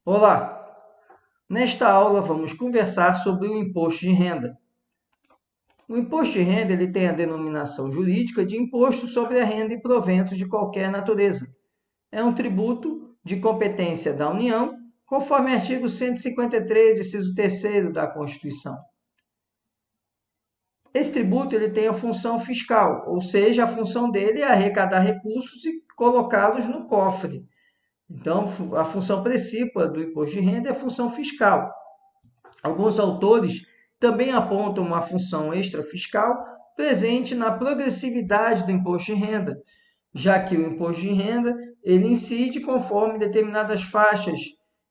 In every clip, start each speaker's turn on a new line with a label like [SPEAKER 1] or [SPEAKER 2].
[SPEAKER 1] Olá! Nesta aula vamos conversar sobre o imposto de renda. O imposto de renda ele tem a denominação jurídica de imposto sobre a renda e proventos de qualquer natureza. É um tributo de competência da União, conforme artigo 153, inciso 3º da Constituição. Esse tributo ele tem a função fiscal, ou seja, a função dele é arrecadar recursos e colocá-los no cofre. Então, a função principal do imposto de renda é a função fiscal. Alguns autores também apontam uma função extrafiscal presente na progressividade do imposto de renda, já que o imposto de renda ele incide conforme determinadas faixas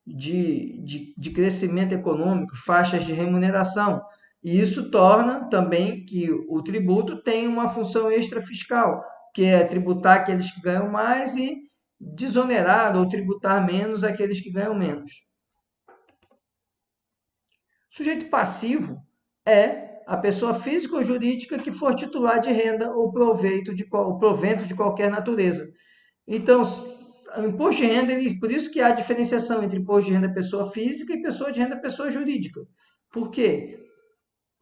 [SPEAKER 1] de crescimento econômico, faixas de remuneração. E isso torna também que o tributo tem uma função extrafiscal, que é tributar aqueles que ganham mais e desonerar ou tributar menos aqueles que ganham menos. Sujeito passivo é a pessoa física ou jurídica que for titular de renda ou provento de qualquer natureza. Então, o imposto de renda, por isso que há diferenciação entre imposto de renda pessoa física e pessoa de renda pessoa jurídica. Por quê?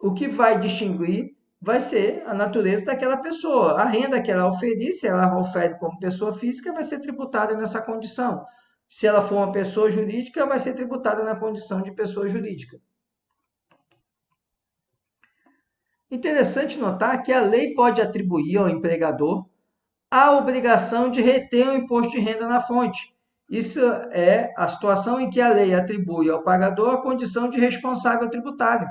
[SPEAKER 1] O que vai distinguir vai ser a natureza daquela pessoa. A renda que ela oferir, se ela ofere como pessoa física, vai ser tributada nessa condição. Se ela for uma pessoa jurídica, vai ser tributada na condição de pessoa jurídica. Interessante notar que a lei pode atribuir ao empregador a obrigação de reter o imposto de renda na fonte. Isso é a situação em que a lei atribui ao pagador a condição de responsável tributário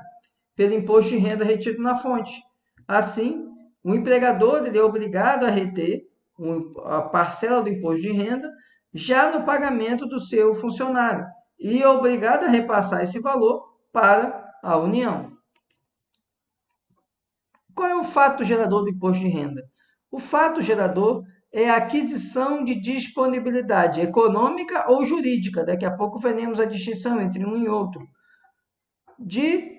[SPEAKER 1] pelo imposto de renda retido na fonte. Assim, o empregador é obrigado a reter a parcela do imposto de renda já no pagamento do seu funcionário e é obrigado a repassar esse valor para a União. Qual é o fato gerador do imposto de renda? O fato gerador é a aquisição de disponibilidade econômica ou jurídica, daqui a pouco veremos a distinção entre um e outro, de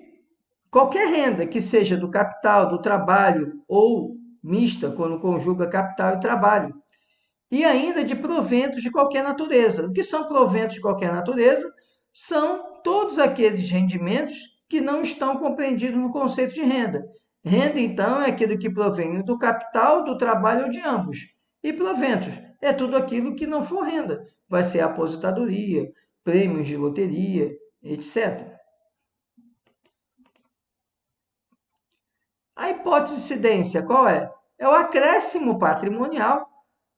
[SPEAKER 1] qualquer renda, que seja do capital, do trabalho ou mista, quando conjuga capital e trabalho, e ainda de proventos de qualquer natureza. O que são proventos de qualquer natureza? São todos aqueles rendimentos que não estão compreendidos no conceito de renda. Renda, então, é aquilo que provém do capital, do trabalho ou de ambos. E proventos é tudo aquilo que não for renda. Vai ser aposentadoria, prêmios de loteria, etc. A hipótese de incidência qual é? É o acréscimo patrimonial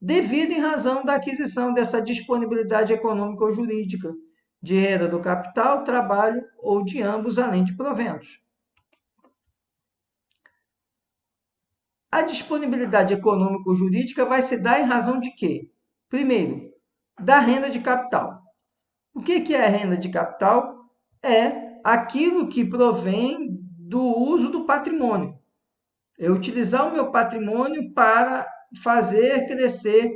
[SPEAKER 1] devido em razão da aquisição dessa disponibilidade econômica ou jurídica, de renda do capital, trabalho ou de ambos, além de proventos. A disponibilidade econômica ou jurídica vai se dar em razão de quê? Primeiro, da renda de capital. O que é a renda de capital? É aquilo que provém do uso do patrimônio. É utilizar o meu patrimônio para fazer crescer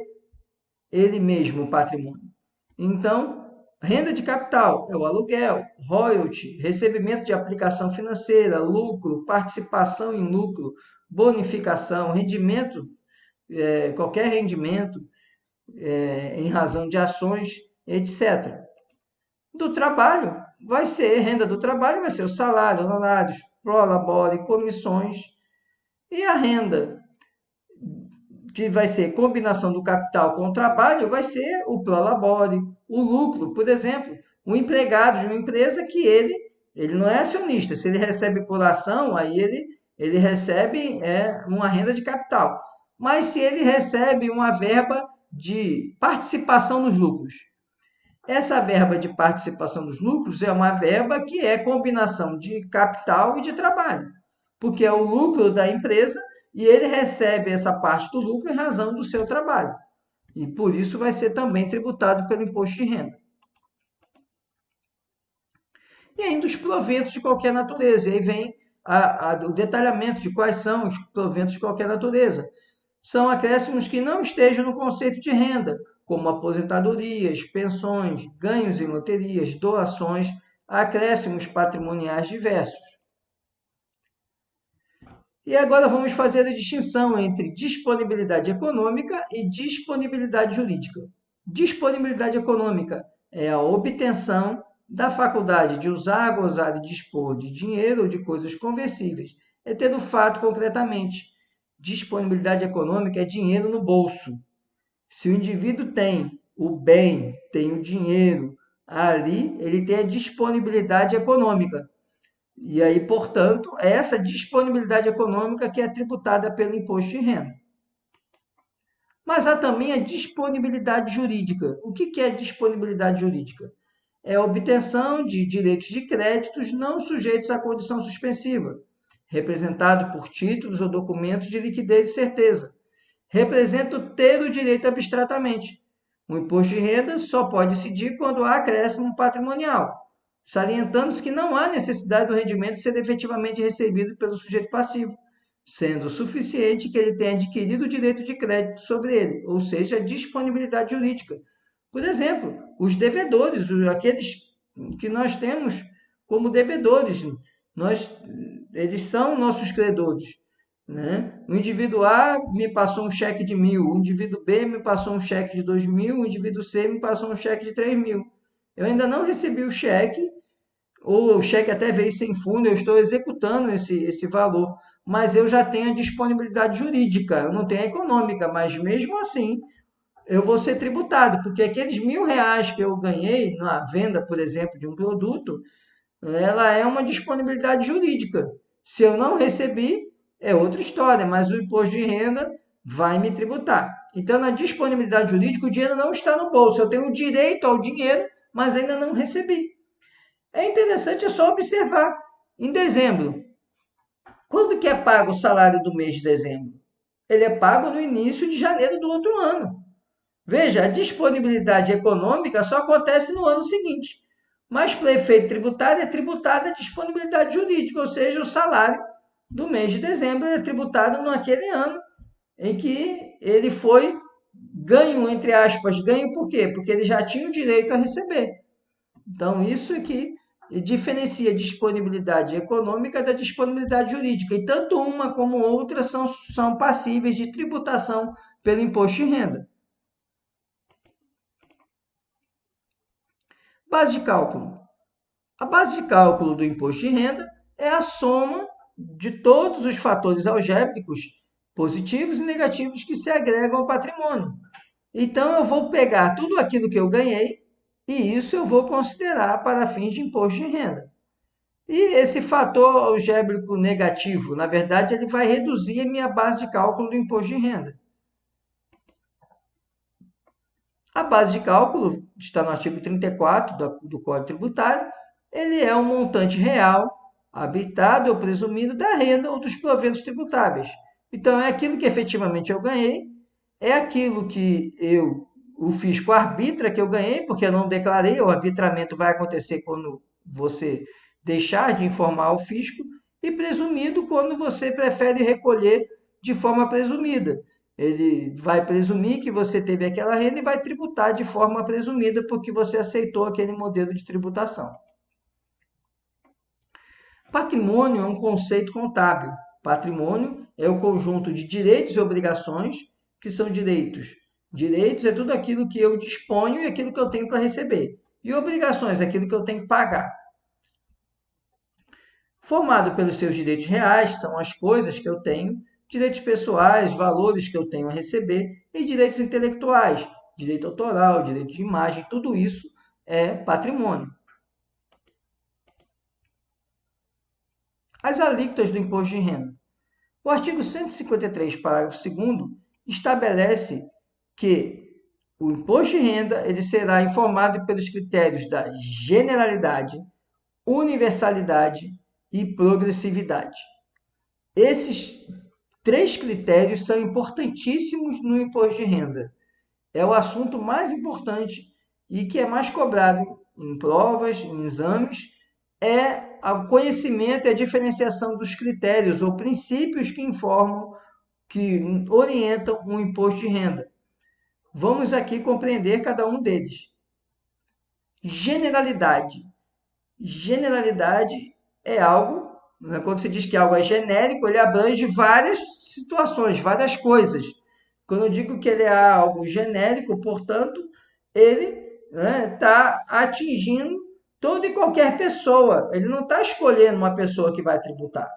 [SPEAKER 1] ele mesmo, o patrimônio. Então, renda de capital é o aluguel, royalty, recebimento de aplicação financeira, lucro, participação em lucro, bonificação, rendimento, qualquer rendimento em razão de ações, etc. Do trabalho, vai ser renda do trabalho, vai ser o salário, honorários, prolabore, comissões, e a renda que vai ser combinação do capital com o trabalho, vai ser o prolabore, o lucro, por exemplo, um empregado de uma empresa que ele não é acionista, se ele recebe por ação, aí ele recebe uma renda de capital. Mas se ele recebe uma verba de participação nos lucros, essa verba de participação dos lucros é uma verba que é combinação de capital e de trabalho, porque é o lucro da empresa e ele recebe essa parte do lucro em razão do seu trabalho. E por isso vai ser também tributado pelo imposto de renda. E ainda os proventos de qualquer natureza. E aí vem o detalhamento de quais são os proventos de qualquer natureza. São acréscimos que não estejam no conceito de renda, como aposentadorias, pensões, ganhos em loterias, doações, acréscimos patrimoniais diversos. E agora vamos fazer a distinção entre disponibilidade econômica e disponibilidade jurídica. Disponibilidade econômica é a obtenção da faculdade de usar, gozar e dispor de dinheiro ou de coisas conversíveis. É ter o fato concretamente. Disponibilidade econômica é dinheiro no bolso. Se o indivíduo tem o bem, tem o dinheiro ali, ele tem a disponibilidade econômica. E aí, portanto, é essa disponibilidade econômica que é tributada pelo imposto de renda. Mas há também a disponibilidade jurídica. O que é disponibilidade jurídica? É a obtenção de direitos de créditos não sujeitos à condição suspensiva, representado por títulos ou documentos de liquidez e certeza. Representa o ter o direito abstratamente. O imposto de renda só pode incidir quando há acréscimo patrimonial, salientando-se que não há necessidade do rendimento ser efetivamente recebido pelo sujeito passivo, sendo suficiente que ele tenha adquirido o direito de crédito sobre ele, ou seja, a disponibilidade jurídica. Por exemplo, os devedores, aqueles que nós temos como devedores, eles são nossos credores. Né? O indivíduo A me passou um cheque de 1.000, o indivíduo B me passou um cheque de 2.000, o indivíduo C me passou um cheque de 3.000. Eu ainda não recebi o cheque, ou o cheque até veio sem fundo, eu estou executando esse valor, mas eu já tenho a disponibilidade jurídica, eu não tenho a econômica, mas mesmo assim eu vou ser tributado, porque aqueles R$ 1.000 que eu ganhei na venda, por exemplo, de um produto, ela é uma disponibilidade jurídica. Se eu não recebi, é outra história, mas o imposto de renda vai me tributar. Então, na disponibilidade jurídica, o dinheiro não está no bolso. Eu tenho direito ao dinheiro, mas ainda não recebi. É interessante, é só observar. Em dezembro, quando que é pago o salário do mês de dezembro? Ele é pago no início de janeiro do outro ano. Veja, a disponibilidade econômica só acontece no ano seguinte. Mas para efeito tributário é tributada a disponibilidade jurídica, ou seja, o salário do mês de dezembro é tributado naquele ano em que ele foi ganho, entre aspas, ganho por quê? Porque ele já tinha o direito a receber. Então, isso é que diferencia a disponibilidade econômica da disponibilidade jurídica. E tanto uma como outra são passíveis de tributação pelo imposto de renda. Base de cálculo. A base de cálculo do imposto de renda é a soma de todos os fatores algébricos positivos e negativos que se agregam ao patrimônio. Então, eu vou pegar tudo aquilo que eu ganhei e isso eu vou considerar para fins de imposto de renda. E esse fator algébrico negativo, na verdade, ele vai reduzir a minha base de cálculo do imposto de renda. A base de cálculo está no artigo 34 do Código Tributário. Ele é um montante real, habitado ou presumido da renda ou dos proventos tributáveis. Então, é aquilo que efetivamente eu ganhei, é aquilo que o fisco arbitra que eu ganhei, porque eu não declarei, o arbitramento vai acontecer quando você deixar de informar o fisco, e presumido quando você prefere recolher de forma presumida. Ele vai presumir que você teve aquela renda e vai tributar de forma presumida porque você aceitou aquele modelo de tributação. Patrimônio é um conceito contábil. Patrimônio é o conjunto de direitos e obrigações, que são direitos. Direitos é tudo aquilo que eu disponho e aquilo que eu tenho para receber. E obrigações é aquilo que eu tenho que pagar. Formado pelos seus direitos reais, são as coisas que eu tenho, direitos pessoais, valores que eu tenho a receber, e direitos intelectuais, direito autoral, direito de imagem, tudo isso é patrimônio. As alíquotas do imposto de renda. O artigo 153, parágrafo 2º, estabelece que o imposto de renda ele será informado pelos critérios da generalidade, universalidade e progressividade. Esses três critérios são importantíssimos no imposto de renda. É o assunto mais importante e que é mais cobrado em provas, em exames, é o conhecimento e a diferenciação dos critérios ou princípios que informam, que orientam o imposto de renda. Vamos aqui compreender cada um deles. Generalidade. Generalidade é algo, quando se diz que algo é genérico, ele abrange várias situações, várias coisas. Quando eu digo que ele é algo genérico, portanto, ele né, está atingindo toda e qualquer pessoa. Ele não está escolhendo uma pessoa que vai tributar.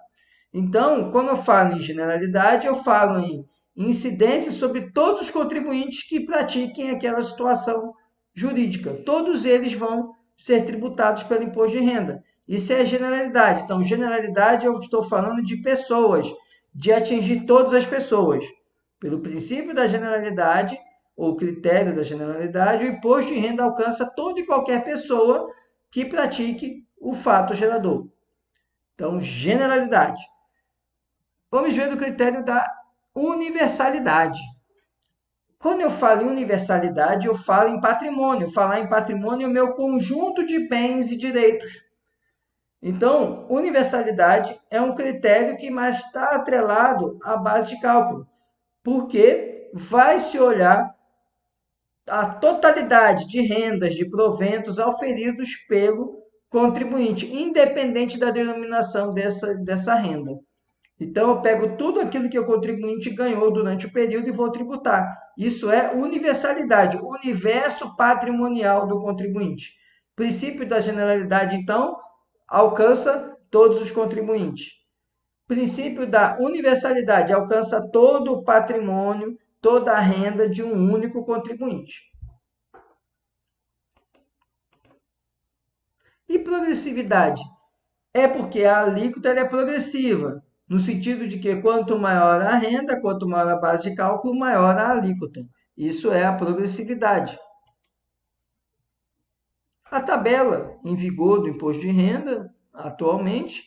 [SPEAKER 1] Então, quando eu falo em generalidade, eu falo em incidência sobre todos os contribuintes que pratiquem aquela situação jurídica. Todos eles vão ser tributados pelo imposto de renda. Isso é generalidade. Então, generalidade eu estou falando de pessoas, de atingir todas as pessoas. Pelo princípio da generalidade, ou critério da generalidade, o imposto de renda alcança toda e qualquer pessoa que pratique o fato gerador. Então, generalidade. Vamos ver do critério da universalidade. Quando eu falo em universalidade, eu falo em patrimônio. Falar em patrimônio é o meu conjunto de bens e direitos. Então, universalidade é um critério que mais está atrelado à base de cálculo, porque vai se olhar a totalidade de rendas, de proventos auferidos pelo contribuinte, independente da denominação dessa renda. Então, eu pego tudo aquilo que o contribuinte ganhou durante o período e vou tributar. Isso é universalidade, o universo patrimonial do contribuinte. O princípio da generalidade, então, alcança todos os contribuintes. O princípio da universalidade alcança todo o patrimônio, toda a renda de um único contribuinte. E progressividade? É porque a alíquota é progressiva, no sentido de que quanto maior a renda, quanto maior a base de cálculo, maior a alíquota. Isso é a progressividade. A tabela em vigor do imposto de renda, atualmente,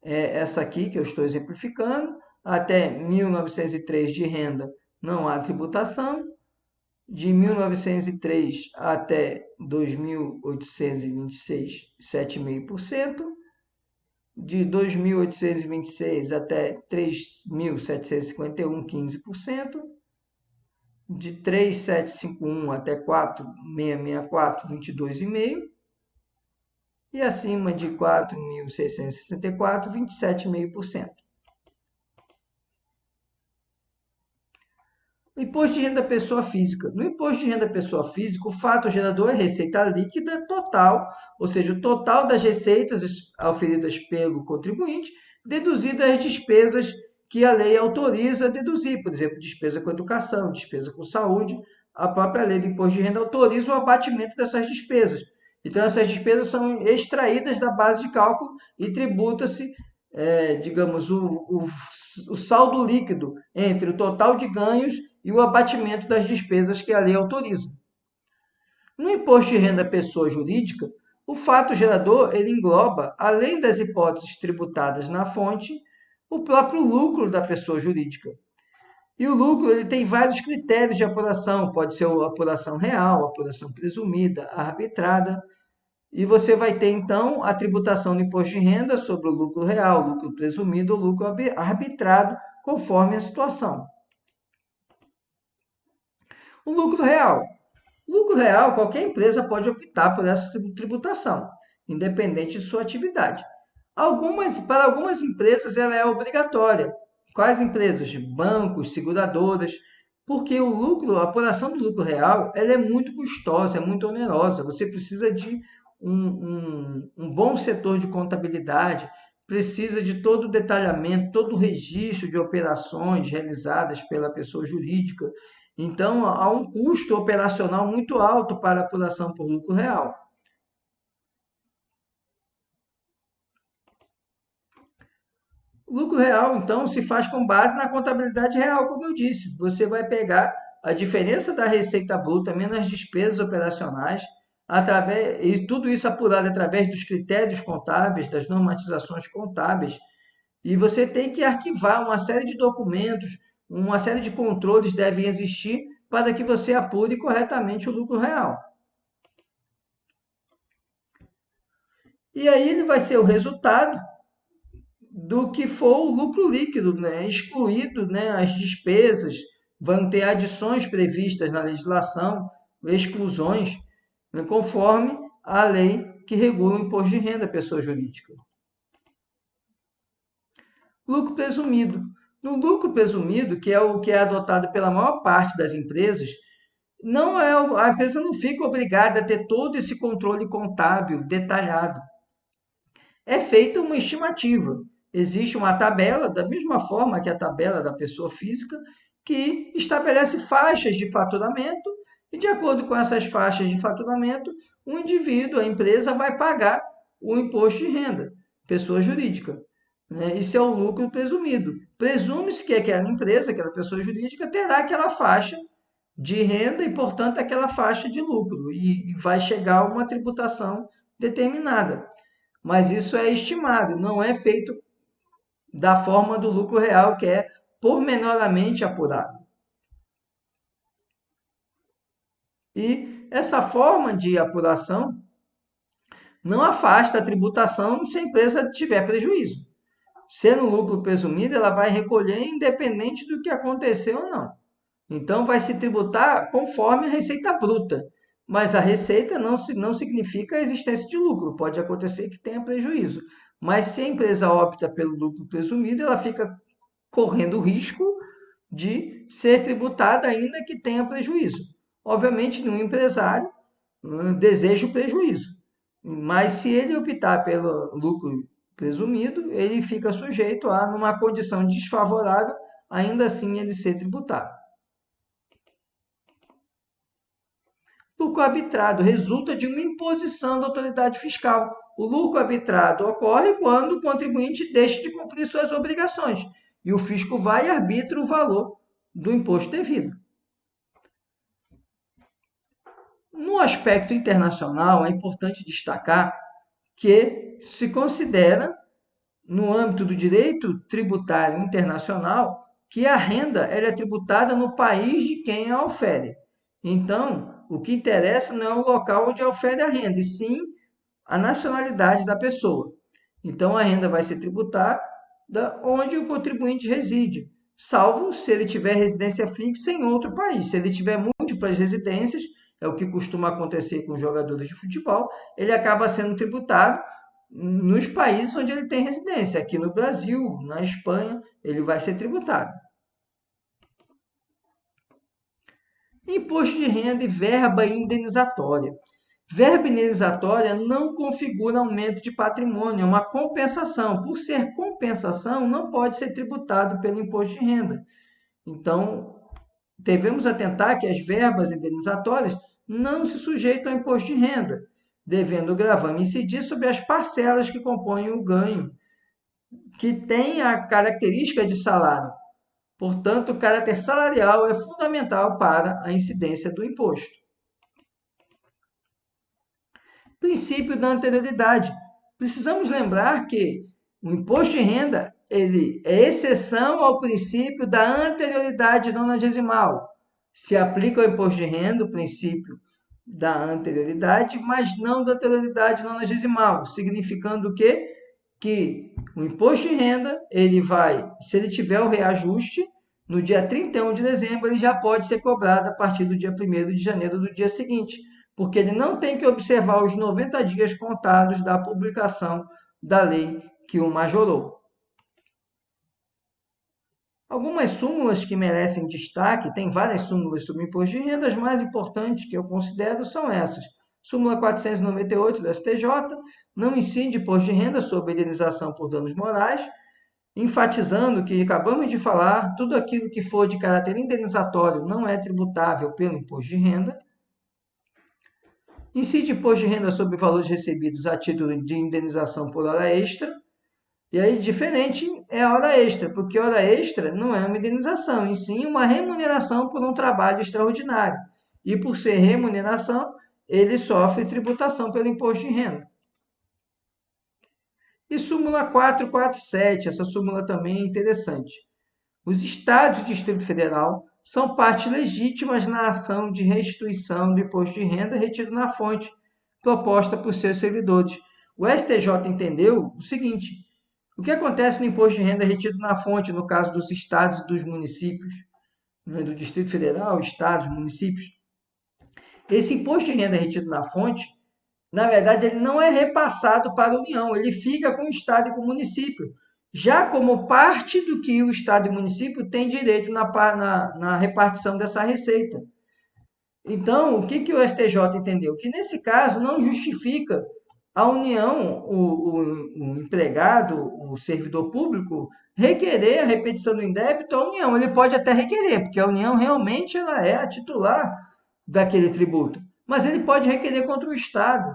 [SPEAKER 1] é essa aqui que eu estou exemplificando. Até 1903 de renda não há tributação. De 1903 até 2.826, 7,5%. De 2.826 até 3.751, 15%. De 3.751 até 4.664, 22,5%. E acima de 4.664, 27,5%. O imposto de renda pessoa física. No imposto de renda pessoa física, o fato gerador é receita líquida total, ou seja, o total das receitas auferidas pelo contribuinte, deduzidas as despesas que a lei autoriza a deduzir, por exemplo, despesa com educação, despesa com saúde. A própria lei do imposto de renda autoriza o abatimento dessas despesas. Então, essas despesas são extraídas da base de cálculo e tributa-se, digamos, o saldo líquido entre o total de ganhos e o abatimento das despesas que a lei autoriza. No imposto de renda pessoa jurídica, o fato gerador ele engloba, além das hipóteses tributadas na fonte, o próprio lucro da pessoa jurídica. E o lucro ele tem vários critérios de apuração, pode ser a apuração real, a apuração presumida, a arbitrada, e você vai ter então a tributação do imposto de renda sobre o lucro real, lucro presumido ou lucro arbitrado, conforme a situação. O lucro real. O lucro real, qualquer empresa pode optar por essa tributação, independente de sua atividade. Para algumas empresas, ela é obrigatória. Quais empresas? Bancos, seguradoras, porque o lucro, a apuração do lucro real, ela é muito custosa, é muito onerosa. Você precisa de um bom setor de contabilidade, precisa de todo o detalhamento, todo o registro de operações realizadas pela pessoa jurídica. Então, há um custo operacional muito alto para a apuração por lucro real. O lucro real, então, se faz com base na contabilidade real, como eu disse. Você vai pegar a diferença da receita bruta menos as despesas operacionais, e tudo isso apurado através dos critérios contábeis, das normatizações contábeis, e você tem que arquivar uma série de documentos, uma série de controles devem existir para que você apure corretamente o lucro real. E aí ele vai ser o resultado do que for o lucro líquido, né? Excluído, né, as despesas, vão ter adições previstas na legislação, exclusões, né, conforme a lei que regula o imposto de renda à pessoa jurídica. Lucro presumido. No lucro presumido, que é o que é adotado pela maior parte das empresas, Não é, a empresa não fica obrigada a ter todo esse controle contábil detalhado. É feita uma estimativa. Existe uma tabela, da mesma forma que a tabela da pessoa física, que estabelece faixas de faturamento, e de acordo com essas faixas de faturamento, o indivíduo, a empresa, vai pagar o imposto de renda, pessoa jurídica. Né? Isso é o lucro presumido. Presume-se que aquela empresa, aquela pessoa jurídica, terá aquela faixa de renda e, portanto, aquela faixa de lucro, e vai chegar a uma tributação determinada. Mas isso é estimado, não é feito da forma do lucro real, que é pormenoramente apurado. E essa forma de apuração não afasta a tributação se a empresa tiver prejuízo. Sendo lucro presumido, ela vai recolher independente do que aconteceu ou não. Então, vai se tributar conforme a receita bruta. Mas a receita não significa a existência de lucro. Pode acontecer que tenha prejuízo. Mas se a empresa opta pelo lucro presumido, ela fica correndo o risco de ser tributada ainda que tenha prejuízo. Obviamente, nenhum empresário deseja o prejuízo. Mas se ele optar pelo lucro presumido, ele fica sujeito a, numa condição desfavorável, ainda assim ele ser tributado. Lucro arbitrado resulta de uma imposição da autoridade fiscal. O lucro arbitrado ocorre quando o contribuinte deixa de cumprir suas obrigações e o fisco vai e arbitra o valor do imposto devido. No aspecto internacional, é importante destacar que se considera, no âmbito do direito tributário internacional, que a renda ela é tributada no país de quem a ofere. Então, o que interessa não é o local onde ofere a renda, e sim a nacionalidade da pessoa. Então, a renda vai ser tributada onde o contribuinte reside, salvo se ele tiver residência fixa em outro país. Se ele tiver múltiplas residências, é o que costuma acontecer com jogadores de futebol, ele acaba sendo tributado nos países onde ele tem residência. Aqui no Brasil, na Espanha, ele vai ser tributado. Imposto de renda e verba indenizatória. Verba indenizatória não configura aumento de patrimônio, é uma compensação. Por ser compensação, não pode ser tributado pelo imposto de renda. Então, devemos atentar que as verbas indenizatórias não se sujeitam ao imposto de renda, devendo o gravame incidir sobre as parcelas que compõem o ganho, que tem a característica de salário. Portanto, o caráter salarial é fundamental para a incidência do imposto. Princípio da anterioridade. Precisamos lembrar que o imposto de renda ele é exceção ao princípio da anterioridade nonagesimal. Se aplica ao imposto de renda o princípio da anterioridade, mas não da anterioridade nonagesimal, significando o quê? Que o imposto de renda, ele vai, se ele tiver o reajuste, no dia 31 de dezembro, ele já pode ser cobrado a partir do dia 1º de janeiro do dia seguinte, porque ele não tem que observar os 90 dias contados da publicação da lei que o majorou. Algumas súmulas que merecem destaque, tem várias súmulas sobre imposto de renda, as mais importantes que eu considero são essas. Súmula 498 do STJ, não incide imposto de renda sobre indenização por danos morais, enfatizando que acabamos de falar, tudo aquilo que for de caráter indenizatório não é tributável pelo imposto de renda. Incide imposto de renda sobre valores recebidos a título de indenização por hora extra. E aí, diferente é a hora extra, porque hora extra não é uma indenização, e sim uma remuneração por um trabalho extraordinário. E por ser remuneração, ele sofre tributação pelo imposto de renda. E súmula 447, essa súmula também é interessante. Os estados do Distrito Federal são partes legítimas na ação de restituição do imposto de renda retido na fonte, proposta por seus servidores. O STJ entendeu o seguinte: o que acontece no imposto de renda retido na fonte, no caso dos estados e dos municípios, né, do Distrito Federal, estados, municípios? Esse imposto de renda retido na fonte, na verdade, ele não é repassado para a União, ele fica com o estado e com o município, já como parte do que o estado e o município têm direito na repartição dessa receita. Então, o que, que o STJ entendeu? Que nesse caso não justifica a União, o empregado, o servidor público, requerer a repetição do indébito à União. Ele pode até requerer, porque a União realmente ela é a titular daquele tributo. Mas ele pode requerer contra o Estado.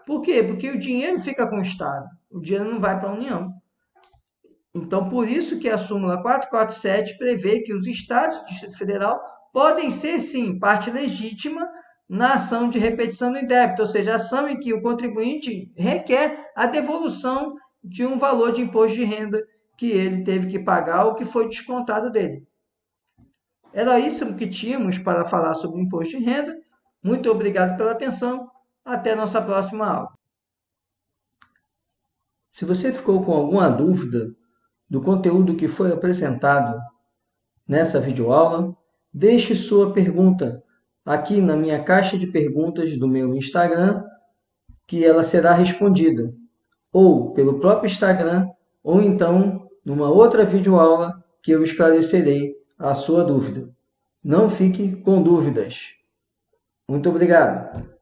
[SPEAKER 1] Por quê? Porque o dinheiro fica com o Estado. O dinheiro não vai para a União. Então, por isso que a súmula 447 prevê que os estados do Distrito Federal podem ser, sim, parte legítima na ação de repetição do indébito, ou seja, ação em que o contribuinte requer a devolução de um valor de imposto de renda que ele teve que pagar ou que foi descontado dele. Era isso que tínhamos para falar sobre o imposto de renda. Muito obrigado pela atenção. Até a nossa próxima aula. Se você ficou com alguma dúvida do conteúdo que foi apresentado nessa videoaula, deixe sua pergunta aqui na minha caixa de perguntas do meu Instagram, que ela será respondida, ou pelo próprio Instagram, ou então numa outra videoaula que eu esclarecerei a sua dúvida. Não fique com dúvidas. Muito obrigado.